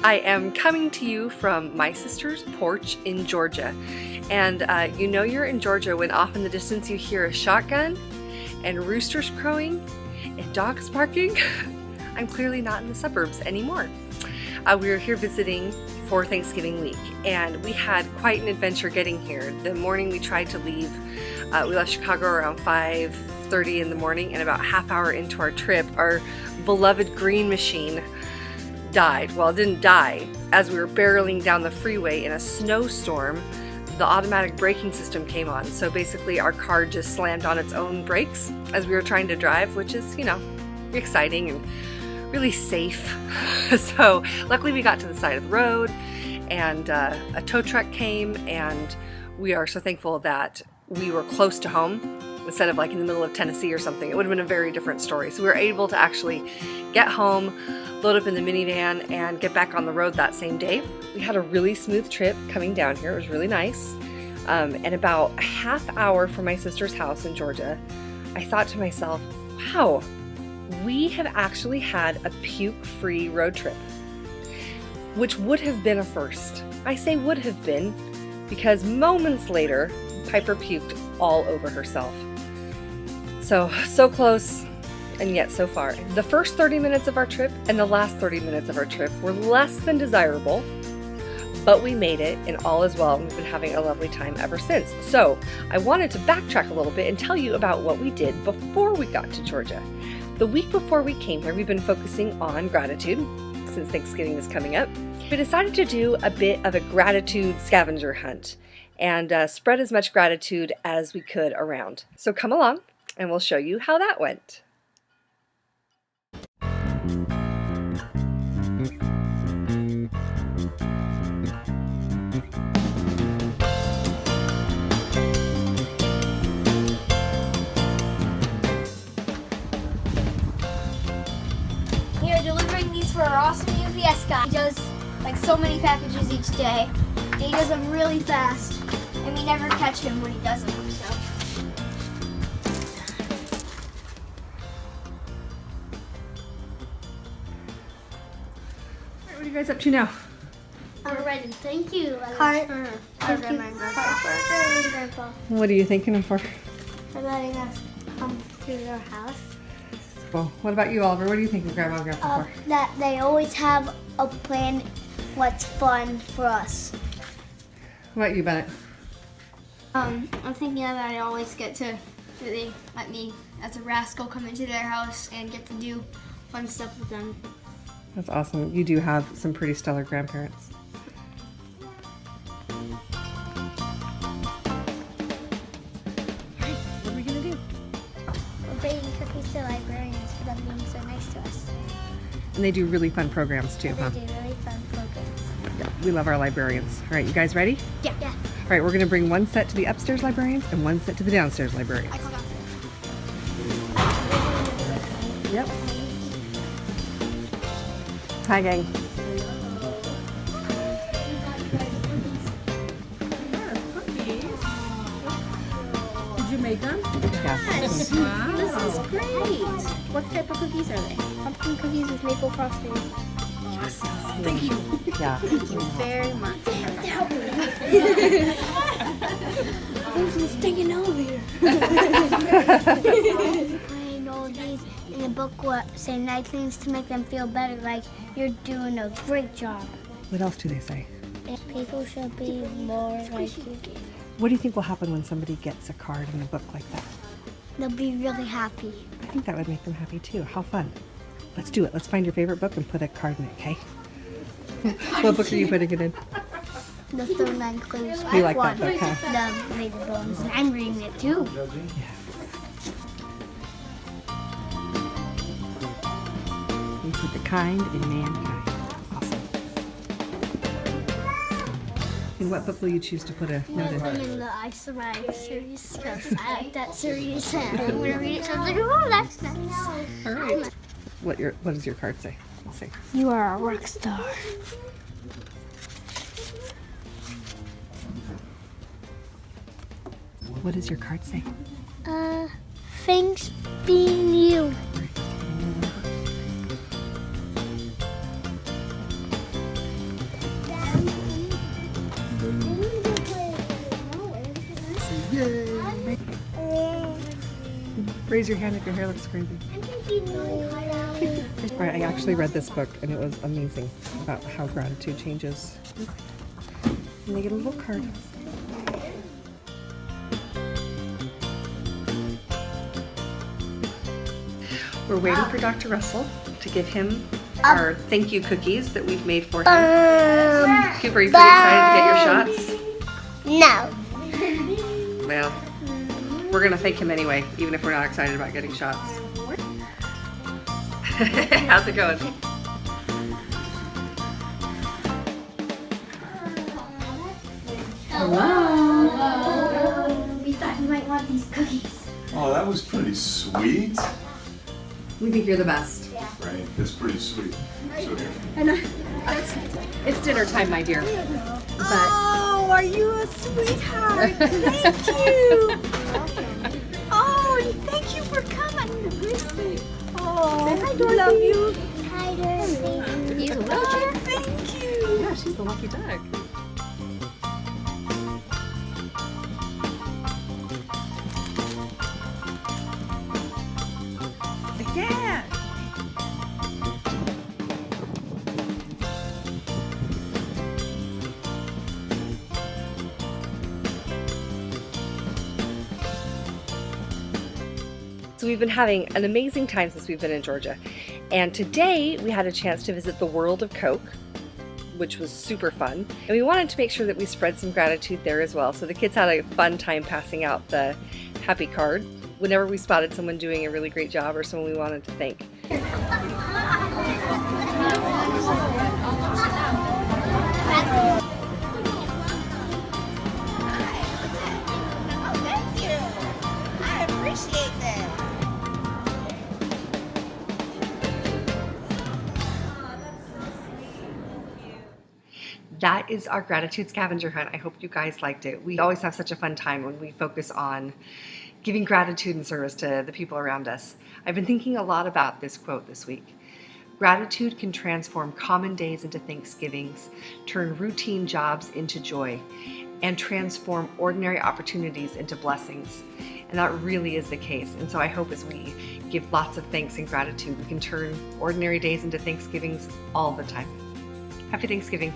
I am coming to you from my sister's porch in Georgia. And you know you're in Georgia when off in the distance you hear a shotgun and roosters crowing and dogs barking. I'm clearly not in the suburbs anymore. We were here visiting for Thanksgiving week, and we had quite an adventure getting here. The morning we tried to leave, we left Chicago around 5:30 in the morning, and about half hour into our trip, our beloved green machine died. Well, it didn't die. As we were barreling down the freeway in a snowstorm, the automatic braking system came on. So basically our car just slammed on its own brakes as we were trying to drive, which is, you know, exciting and really safe. So luckily we got to the side of the road, and a tow truck came, and we are so thankful that we were close to home instead of like in the middle of Tennessee or something. It would have been a very different story. So we were able to actually get home, load up in the minivan, and get back on the road that same day. We had a really smooth trip coming down here. It was really nice. And about a half hour from my sister's house in Georgia, I thought to myself, wow, we have actually had a puke-free road trip, which would have been a first. I say would have been because moments later, Piper puked all over herself. So close, and yet so far. The first 30 minutes of our trip and the last 30 minutes of our trip were less than desirable, but we made it, and all is well, and we've been having a lovely time ever since. So I wanted to backtrack a little bit and tell you about what we did before we got to Georgia. The week before we came here, we've been focusing on gratitude since Thanksgiving is coming up. We decided to do a bit of a gratitude scavenger hunt and spread as much gratitude as we could around. So come along and we'll show you how that went. We are delivering these for our awesome UPS guy. He does like so many packages each day, and he does them really fast, and we never catch him when he does them. So. What are you guys up to now? We're writing thank you letters for our grandma and grandpa. What are you thanking them for? For letting us come to their house. Well, what about you, Oliver? What are you thinking Grandma and Grandpa for? That they always have a plan what's fun for us. What about you, Bennett? I'm thinking that I always get to, they let me as a rascal come into their house and get to do fun stuff with them. That's awesome. You do have some pretty stellar grandparents. Alright, what are we gonna do? We're baking cookies to librarians for them being so nice to us. And they do really fun programs too, huh? They do really fun programs. Yeah, we love our librarians. Alright, you guys ready? Yeah. Alright, we're gonna bring one set to the upstairs librarians and one set to the downstairs librarians. I call downstairs. Yep. Hi, gang. Did you make them? Yes. Wow. This is great. What type of cookies are they? Pumpkin cookies with maple frosting. Thank you. Yeah. Thank you very much. Who's sticking over here? Playing all these in the book say nice things to make them feel better, like you're doing a great job. What else do they say? People should be more like you. What do you think will happen when somebody gets a card in a book like that? They'll be really happy. I think that would make them happy too. How fun. Let's do it. Let's find your favorite book and put a card in it, okay? What book are you putting it in? The Third Man Clues. You like that book, huh? The Rated Bones. And I'm reading it too. Yeah. You put the kind in mankind. Awesome. And what book will you choose to put a note in? I'm in the I Survive series because I like that series and I'm going to read it so I'm like, oh, that's nice. All right. What does your card say? Let's see. You are a rock star. What does your card say? Thanks being you. Raise your hand if your hair looks crazy. All right, I actually read this book and it was amazing about how gratitude changes. And they get a little card. We're waiting for Dr. Russell to give him our thank you cookies that we've made for him. Cooper, are you pretty excited to get your shots? No. Well, we're gonna thank him anyway, even if we're not excited about getting shots. How's it going? Hello. We thought you might want these cookies. Oh, that was pretty sweet. We think you're the best. Right, that's pretty sweet. So here. It's dinner time, my dear. Oh, are you a sweetheart? Thank you. Oh, and thank you for coming. Oh, I love you. Hi, Dorothy. He's a Oh, thank you. Yeah, she's the lucky duck. Yeah. So we've been having an amazing time since we've been in Georgia. And today we had a chance to visit the World of Coke, which was super fun. And we wanted to make sure that we spread some gratitude there as well. So the kids had a fun time passing out the happy card whenever we spotted someone doing a really great job or someone we wanted to thank. Thank you. I appreciate that. That is our gratitude scavenger hunt. I hope you guys liked it. We always have such a fun time when we focus on giving gratitude and service to the people around us. I've been thinking a lot about this quote this week. Gratitude can transform common days into Thanksgivings, turn routine jobs into joy, and transform ordinary opportunities into blessings. And that really is the case. And so I hope as we give lots of thanks and gratitude, we can turn ordinary days into Thanksgivings all the time. Happy Thanksgiving.